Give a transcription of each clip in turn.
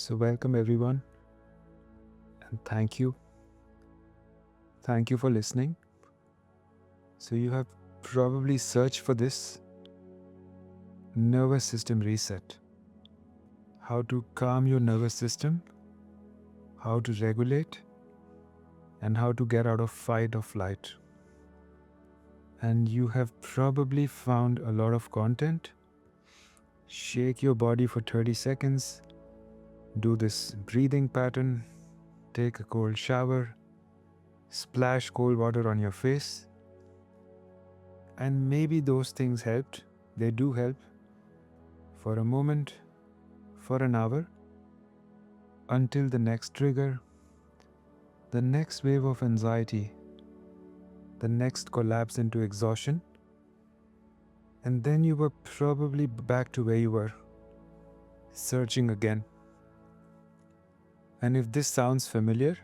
So, welcome everyone, and thank you. Thank you for listening. So, you have probably searched for this nervous system reset, how to calm your nervous system, how to regulate, and how to get out of fight or flight. And you have probably found a lot of content. Shake your body for 30 seconds, do this breathing pattern, take a cold shower, splash cold water on your face, and maybe those things helped. They do help for a moment, for an hour, until the next trigger, the next wave of anxiety, the next collapse into exhaustion, and then you were probably back to where you were, searching again. And if this sounds familiar,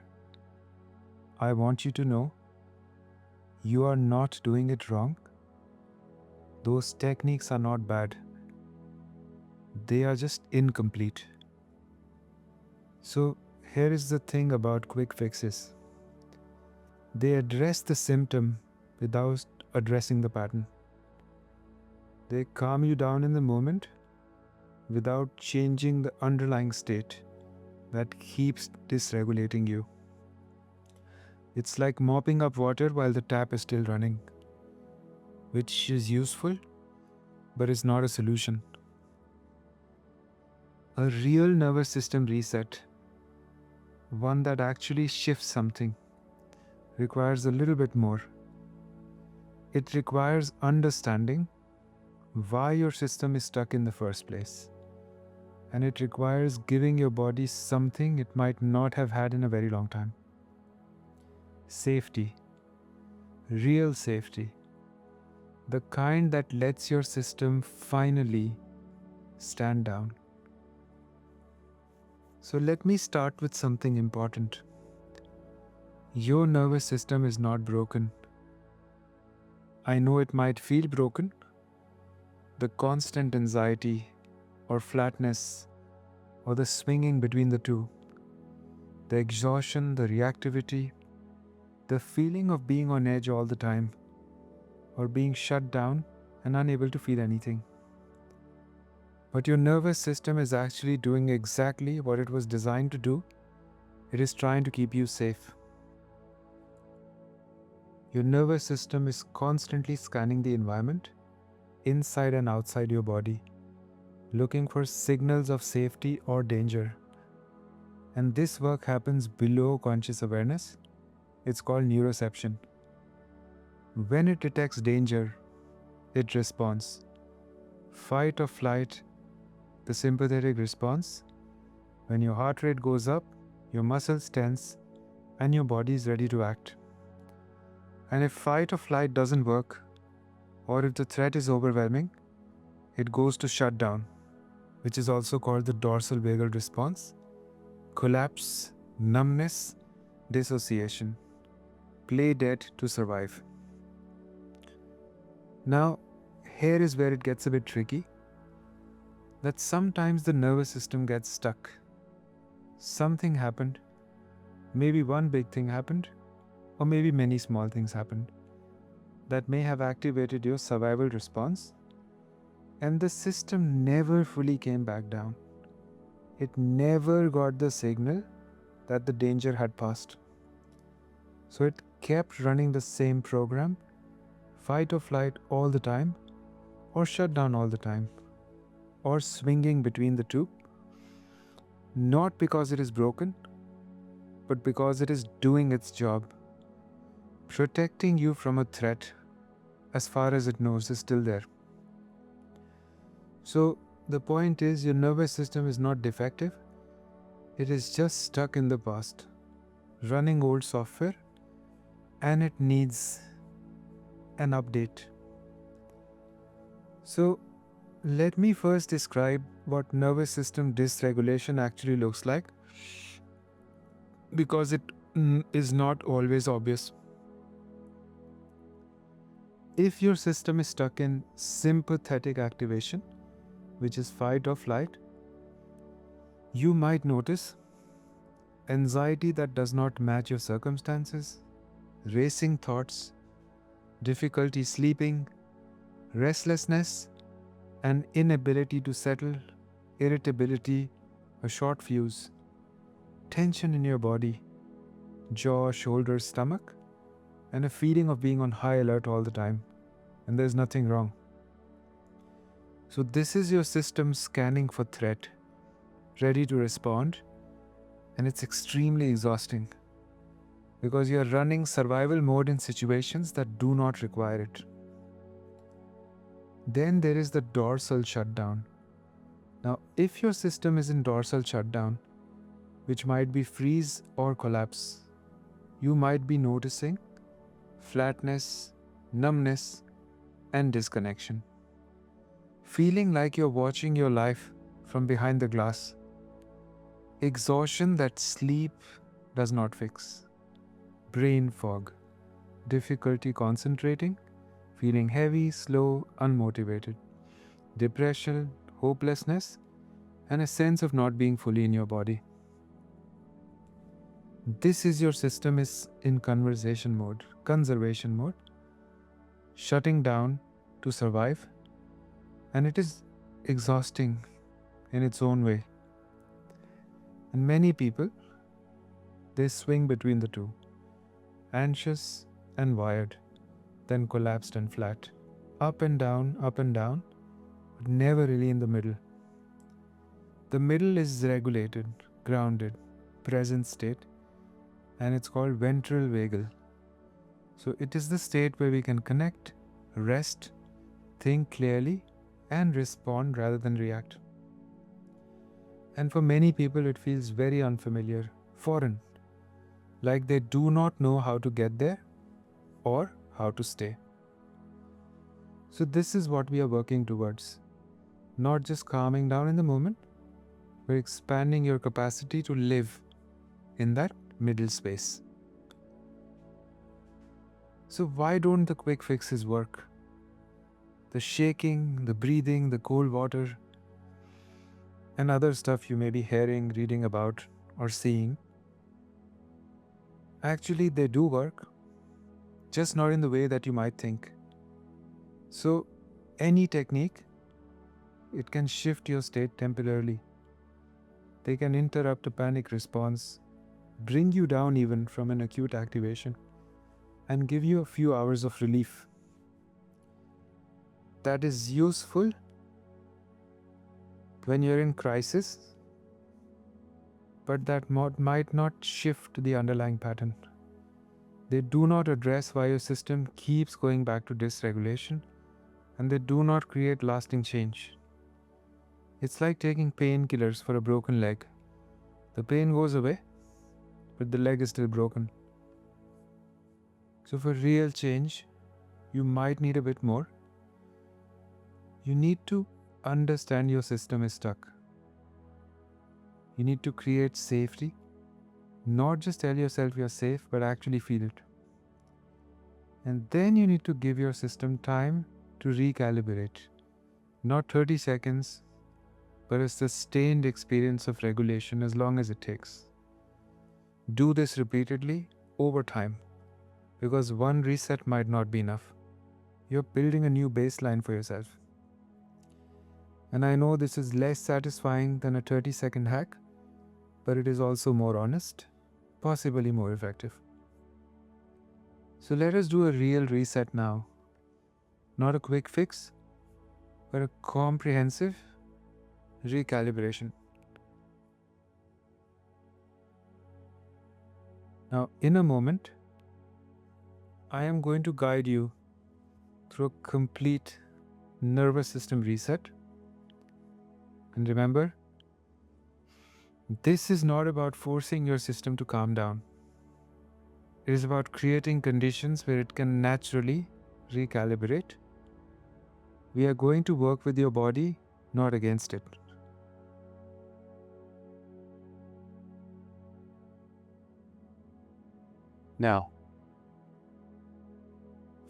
I want you to know you are not doing it wrong. Those techniques are not bad. They are just incomplete. So here is the thing about quick fixes. They address the symptom without addressing the pattern. They calm you down in the moment without changing the underlying state that keeps dysregulating you. It's like mopping up water while the tap is still running, which is useful, but is not a solution. A real nervous system reset, one that actually shifts something, requires a little bit more. It requires understanding why your system is stuck in the first place. And it requires giving your body something it might not have had in a very long time. Safety. Real safety. The kind that lets your system finally stand down. So let me start with something important. Your nervous system is not broken. I know it might feel broken. The constant anxiety or flatness or the swinging between the two, the exhaustion, the reactivity, the feeling of being on edge all the time or being shut down and unable to feel anything. But your nervous system is actually doing exactly what it was designed to do. It is trying to keep you safe. Your nervous system is constantly scanning the environment, inside and outside your body, looking for signals of safety or danger. And this work happens below conscious awareness. It's called neuroception. When it detects danger, it responds. Fight or flight, the sympathetic response. When your heart rate goes up, your muscles tense, and your body is ready to act. And if fight or flight doesn't work, or if the threat is overwhelming, it goes to shutdown, which is also called the dorsal vagal response. Collapse, numbness, dissociation. Play dead to survive. Now, here is where it gets a bit tricky. That sometimes the nervous system gets stuck. Something happened. Maybe one big thing happened, or maybe many small things happened that may have activated your survival response, and the system never fully came back down. It never got the signal that the danger had passed. So it kept running the same program, fight or flight all the time, or shut down all the time, or swinging between the two, not because it is broken, but because it is doing its job. Protecting you from a threat, as far as it knows, is still there. So the point is, your nervous system is not defective. It is just stuck in the past, running old software, and it needs an update. So let me first describe what nervous system dysregulation actually looks like, because it is not always obvious. If your system is stuck in sympathetic activation, which is fight or flight, You might notice anxiety that does not match your circumstances, racing thoughts, difficulty sleeping, restlessness, an inability to settle, irritability, a short fuse, tension in your body, jaw, shoulders, stomach, and a feeling of being on high alert all the time, and there's nothing wrong. So this is your system scanning for threat, ready to respond, and it's extremely exhausting because you're running survival mode in situations that do not require it. Then there is the dorsal shutdown. Now, if your system is in dorsal shutdown, which might be freeze or collapse, you might be noticing flatness, numbness, and disconnection. Feeling like you're watching your life from behind the glass. Exhaustion that sleep does not fix. Brain fog. Difficulty concentrating. Feeling heavy, slow, unmotivated. Depression, hopelessness, and a sense of not being fully in your body. This is your system is in conservation mode, shutting down to survive, and it is exhausting in its own way. And many people, they swing between the two, anxious and wired, then collapsed and flat, up and down, but never really in the middle. The middle is regulated, grounded, present state, and it's called ventral vagal. So it is the state where we can connect, rest, think clearly, and respond rather than react. And for many people, it feels very unfamiliar, foreign, like they do not know how to get there or how to stay. So this is what we are working towards. Not just calming down in the moment, but expanding your capacity to live in that middle space. So why don't the quick fixes work? The shaking, the breathing, the cold water, and other stuff you may be hearing, reading about, or seeing. Actually, they do work, just not in the way that you might think. So, any technique, it can shift your state temporarily. They can interrupt a panic response, bring you down even from an acute activation, and give you a few hours of relief. That is useful when you're in crisis, but that might not shift the underlying pattern. They do not address why your system keeps going back to dysregulation, and they do not create lasting change. It's like taking painkillers for a broken leg. The pain goes away, but the leg is still broken. So for real change, you might need a bit more. You need to understand your system is stuck. You need to create safety. Not just tell yourself you're safe, but actually feel it. And then you need to give your system time to recalibrate. Not 30 seconds, but a sustained experience of regulation as long as it takes. Do this repeatedly over time, because one reset might not be enough. You're building a new baseline for yourself. And I know this is less satisfying than a 30-second hack, but it is also more honest, possibly more effective. So let us do a real reset now. Not a quick fix, but a comprehensive recalibration. Now, in a moment, I am going to guide you through a complete nervous system reset. And remember, this is not about forcing your system to calm down. It is about creating conditions where it can naturally recalibrate. We are going to work with your body, not against it. Now,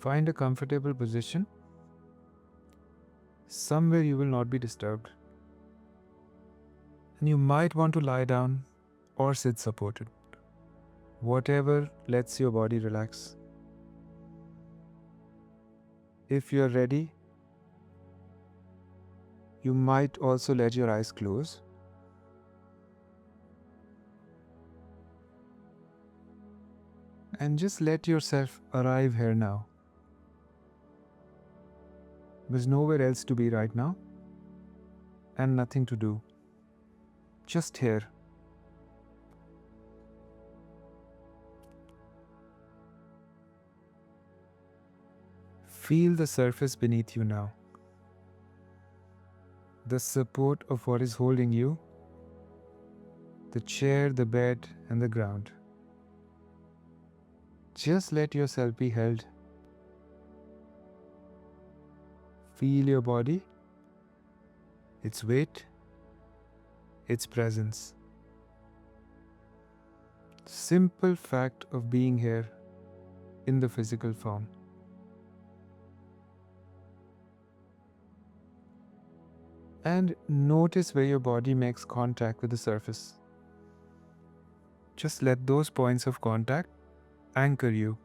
find a comfortable position, somewhere you will not be disturbed. And you might want to lie down or sit supported. Whatever lets your body relax. If you're ready, you might also let your eyes close. And just let yourself arrive here now. There's nowhere else to be right now, and nothing to do. Just here. Feel the surface beneath you now. The support of what is holding you, the chair, the bed, and the ground. Just let yourself be held. Feel your body, its weight, its presence. Simple fact of being here in the physical form. And notice where your body makes contact with the surface. Just let those points of contact anchor you.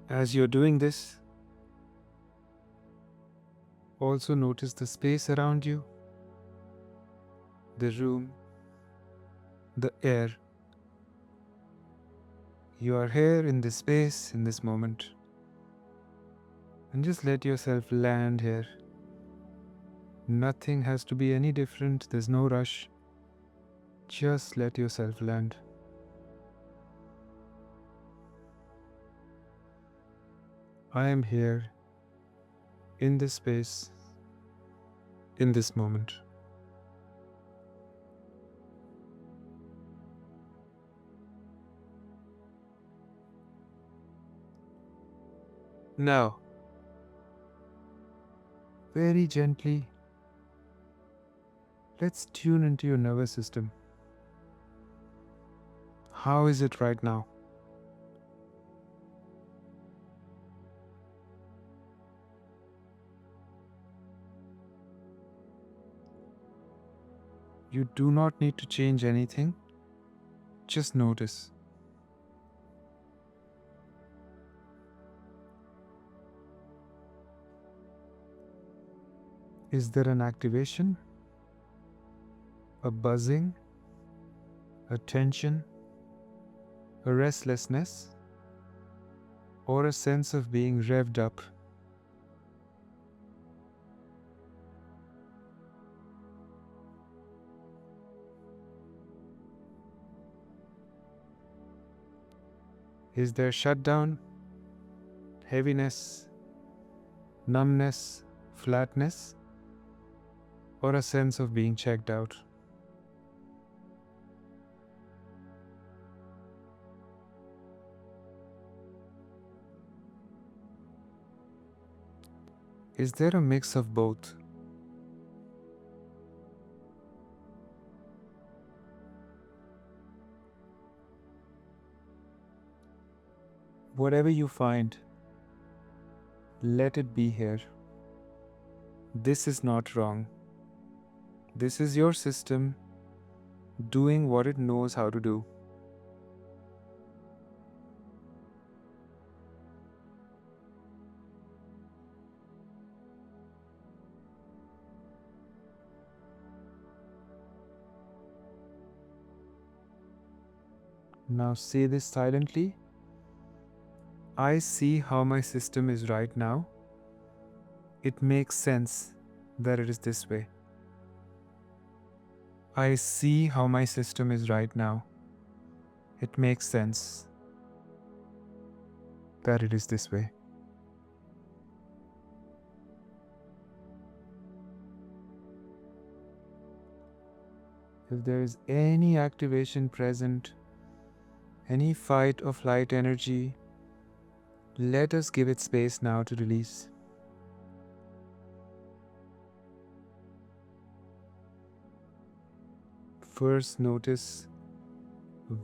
As you're doing this, also notice the space around you, the room, the air. You are here in this space, in this moment. And just let yourself land here. Nothing has to be any different, there's no rush. Just let yourself land. I am here, in this space, in this moment. Now, very gently, let's tune into your nervous system. How is it right now? You do not need to change anything, just notice. Is there an activation, a buzzing, a tension, a restlessness, or a sense of being revved up? Is there shutdown, heaviness, numbness, flatness, or a sense of being checked out? Is there a mix of both? Whatever you find, let it be here. This is not wrong. This is your system doing what it knows how to do. Now say this silently. I see how my system is right now. It makes sense that it is this way. I see how my system is right now. It makes sense that it is this way. If there is any activation present, any fight or flight energy, let us give it space now to release. First, notice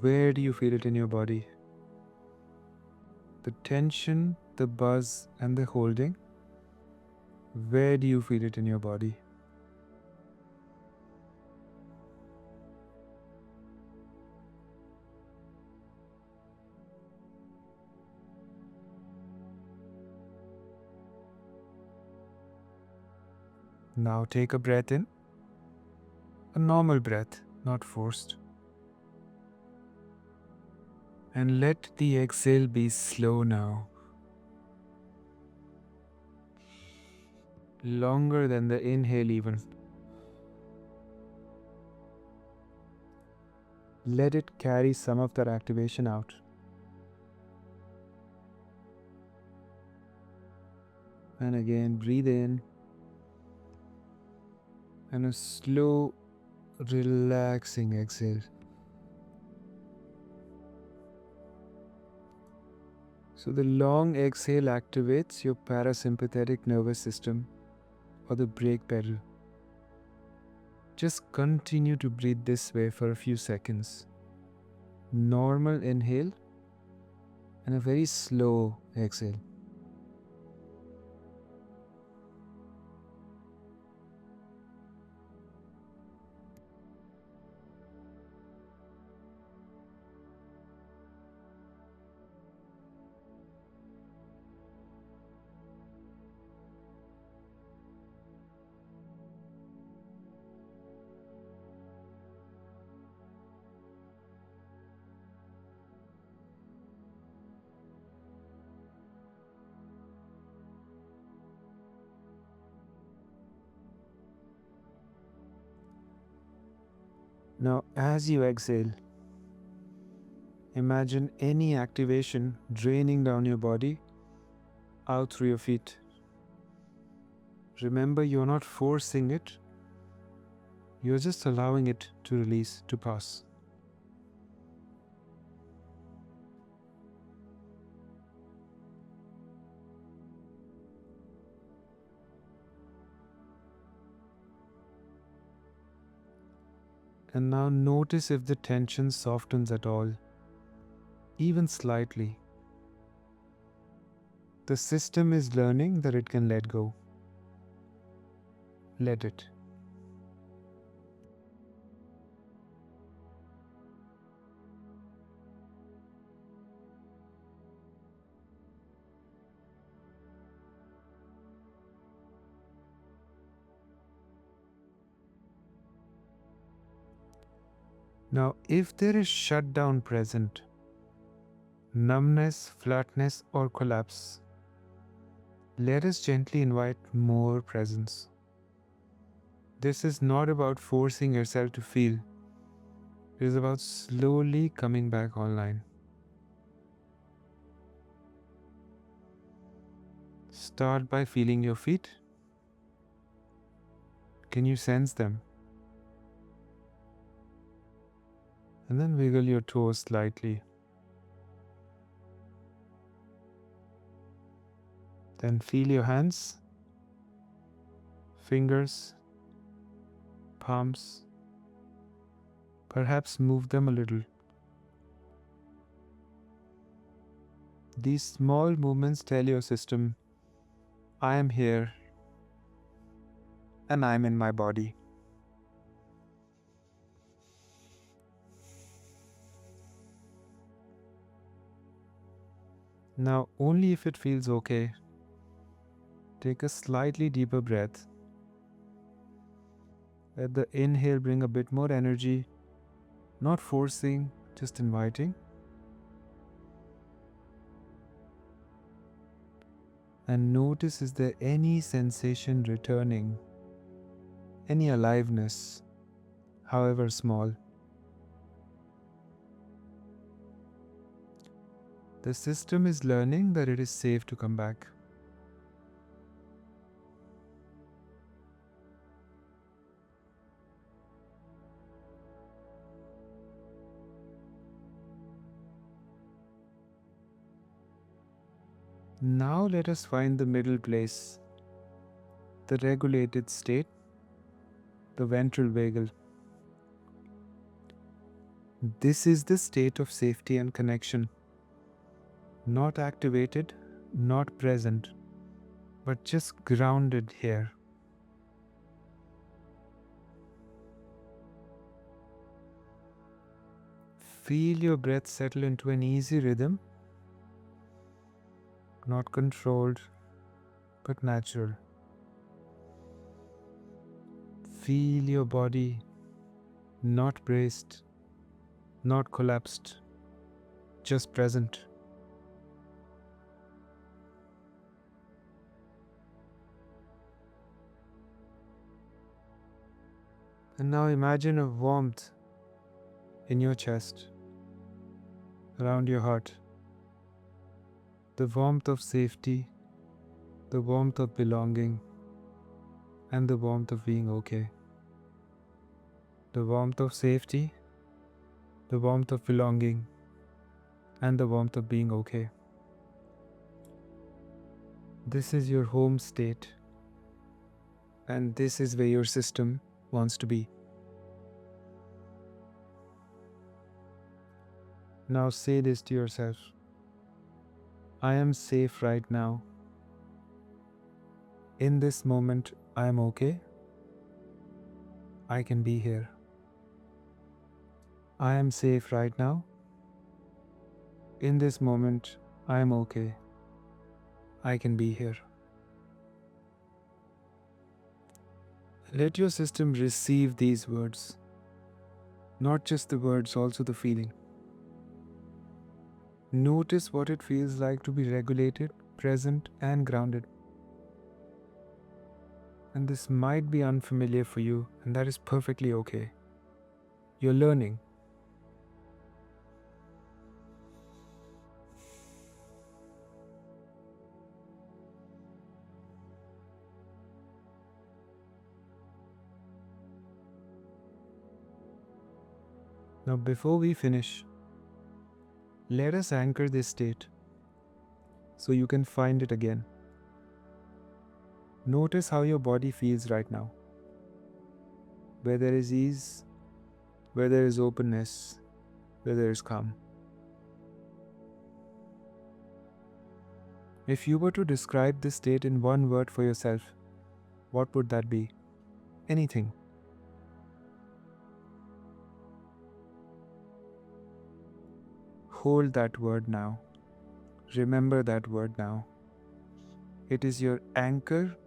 where do you feel it in your body? The tension, the buzz, and the holding, Where do you feel it in your body? Now take a breath in, a normal breath, not forced. And let the exhale be slow now. Longer than the inhale even. Let it carry some of that activation out. And again, breathe in. And a slow, relaxing exhale. So the long exhale activates your parasympathetic nervous system or the brake pedal. Just continue to breathe this way for a few seconds. Normal inhale and a very slow exhale. Now, as you exhale, imagine any activation draining down your body out through your feet. Remember, you're not forcing it, you're just allowing it to release, to pass. And now notice if the tension softens at all, even slightly. The system is learning that it can let go. Let it. Now, if there is shutdown present, numbness, flatness, or collapse, let us gently invite more presence. This is not about forcing yourself to feel. It is about slowly coming back online. Start by feeling your feet. Can you sense them? And then wiggle your toes slightly. Then feel your hands, fingers, palms. Perhaps move them a little. These small movements tell your system, I am here and I am in my body. Now, only if it feels okay, take a slightly deeper breath. Let the inhale bring a bit more energy, not forcing, just inviting. And notice, is there any sensation returning, any aliveness, however small. The system is learning that it is safe to come back. Now let us find the middle place, the regulated state, the ventral vagal. This is the state of safety and connection. Not activated, not present, but just grounded here. Feel your breath settle into an easy rhythm, not controlled, but natural. Feel your body not braced, not collapsed, just present. And now imagine a warmth in your chest, around your heart. The warmth of safety, the warmth of belonging, and the warmth of being okay. The warmth of safety, the warmth of belonging, and the warmth of being okay. This is your home state, and this is where your system wants to be. Now say this to yourself: I am safe right now. In this moment, I am okay. I can be here. I am safe right now. In this moment, I am okay. I can be here. Let your system receive these words. Not just the words, also the feeling. Notice what it feels like to be regulated, present, and grounded. And this might be unfamiliar for you, and that is perfectly okay. You're learning. Now, before we finish, let us anchor this state so you can find it again. Notice how your body feels right now. Where there is ease, where there is openness, where there is calm. If you were to describe this state in one word for yourself, what would that be? Anything. Hold that word now. Remember that word now. It is your anchor.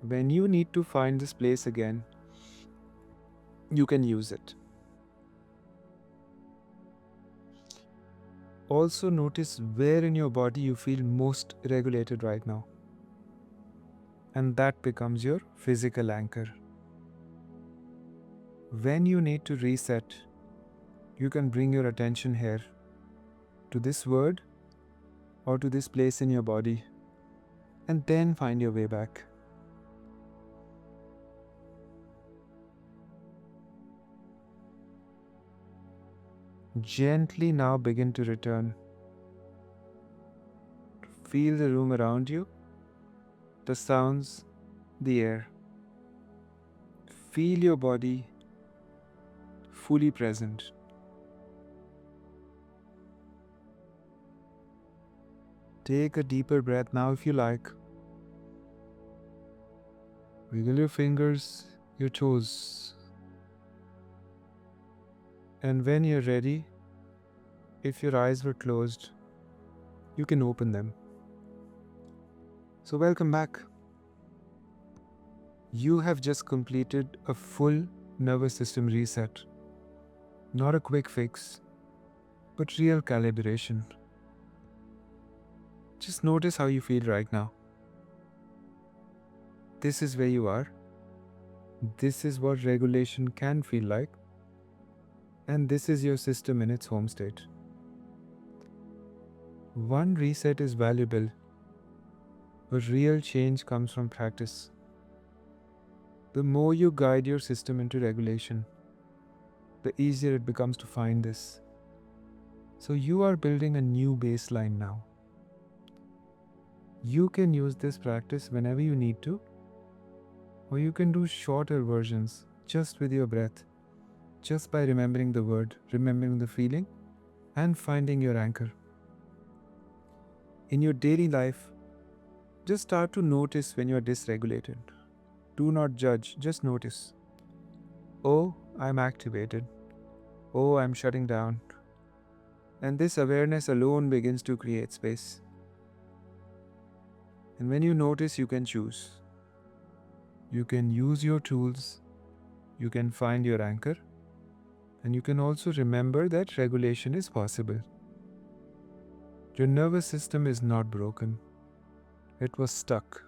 When you need to find this place again, you can use it. Also notice where in your body you feel most regulated right now. And that becomes your physical anchor. When you need to reset, you can bring your attention here to this word or to this place in your body, and then find your way back. Gently now begin to return. Feel the room around you, the sounds, the air. Feel your body fully present. Take a deeper breath now if you like. Wiggle your fingers, your toes. And when you're ready, if your eyes were closed, you can open them. So welcome back. You have just completed a full nervous system reset. Not a quick fix, but real calibration. Just notice how you feel right now. This is where you are. This is what regulation can feel like. And this is your system in its home state. One reset is valuable, but real change comes from practice. The more you guide your system into regulation, the easier it becomes to find this. So you are building a new baseline now. You can use this practice whenever you need to, or you can do shorter versions just with your breath, just by remembering the word, remembering the feeling, and finding your anchor. In your daily life, Just start to notice when you are dysregulated. Do not judge, just notice. Oh, I'm activated. Oh, I'm shutting down. And this awareness alone begins to create space. And when you notice, you can choose. You can use your tools. You can find your anchor. And you can also remember that regulation is possible. Your nervous system is not broken. It was stuck.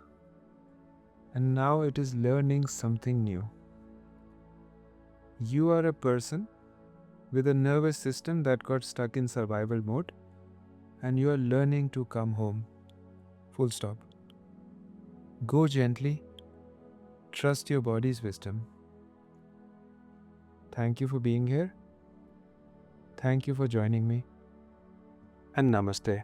And now it is learning something new. You are a person with a nervous system that got stuck in survival mode, and you are learning to come home. Full stop. Go gently. Trust your body's wisdom. Thank you for being here. Thank you for joining me. And namaste.